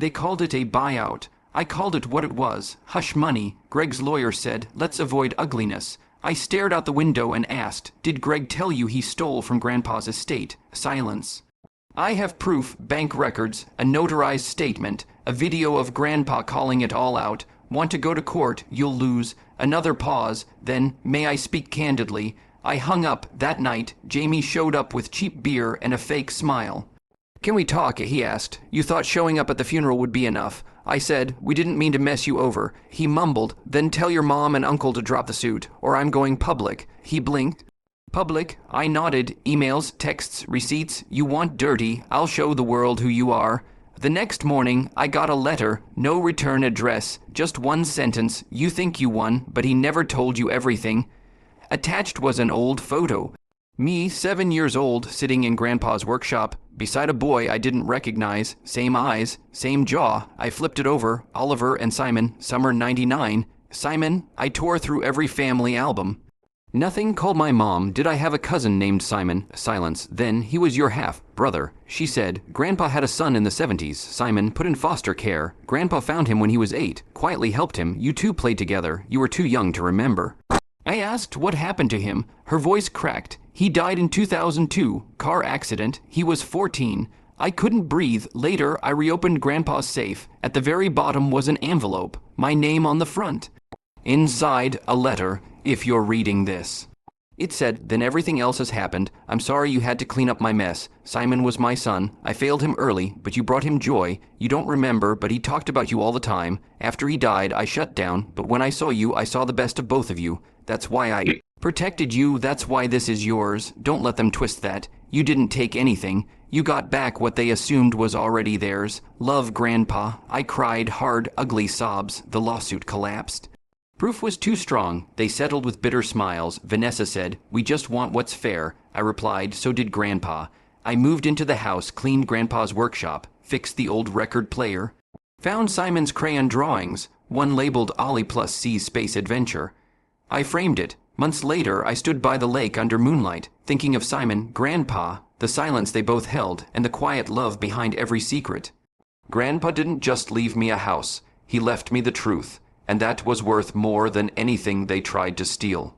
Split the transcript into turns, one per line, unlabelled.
They called it a buyout. I called it what it was. Hush money. Greg's lawyer said, let's avoid ugliness. I stared out the window and asked, did Greg tell you he stole from Grandpa's estate? Silence. I have proof, bank records, a notarized statement, a video of Grandpa calling it all out. Want to go to court, you'll lose. Another pause, then, may I speak candidly? I hung up. That night, Jamie showed up with cheap beer and a fake smile. Can we talk? He asked. You thought showing up at the funeral would be enough. I said, we didn't mean to mess you over. He mumbled, then tell your mom and uncle to drop the suit, or I'm going public. He blinked. Public? I nodded. Emails, texts, receipts. You want dirty? I'll show the world who you are. The next morning, I got a letter, no return address, just one sentence. You think you won, but he never told you everything. Attached was an old photo. Me, 7 years old, sitting in Grandpa's workshop, beside a boy I didn't recognize, same eyes, same jaw. I flipped it over, Oliver and Simon, summer 99. Simon, I tore through every family album. Nothing. Called my mom. Did I have a cousin named Simon? Silence. Then, he was your half-brother. She said, Grandpa had a son in the 70s. Simon, put in foster care. Grandpa found him when he was 8. Quietly helped him. You two played together. You were too young to remember. I asked what happened to him. Her voice cracked. He died in 2002. Car accident. He was 14. I couldn't breathe. Later, I reopened Grandpa's safe. At the very bottom was an envelope. My name on the front. Inside, a letter, if you're reading this. It said, then everything else has happened. I'm sorry you had to clean up my mess. Simon was my son. I failed him early, but you brought him joy. You don't remember, but he talked about you all the time. After he died, I shut down, but when I saw you, I saw the best of both of you. That's why I protected you. That's why this is yours. Don't let them twist that. You didn't take anything. You got back what they assumed was already theirs. Love, Grandpa. I cried hard, ugly sobs. The lawsuit collapsed. Proof was too strong. They settled with bitter smiles. Vanessa said, we just want what's fair. I replied, so did Grandpa. I moved into the house, cleaned Grandpa's workshop, fixed the old record player, found Simon's crayon drawings, one labeled Ollie plus C's Space Adventure. I framed it. Months later, I stood by the lake under moonlight, thinking of Simon, Grandpa, the silence they both held, and the quiet love behind every secret. Grandpa didn't just leave me a house. He left me the truth. And that was worth more than anything they tried to steal.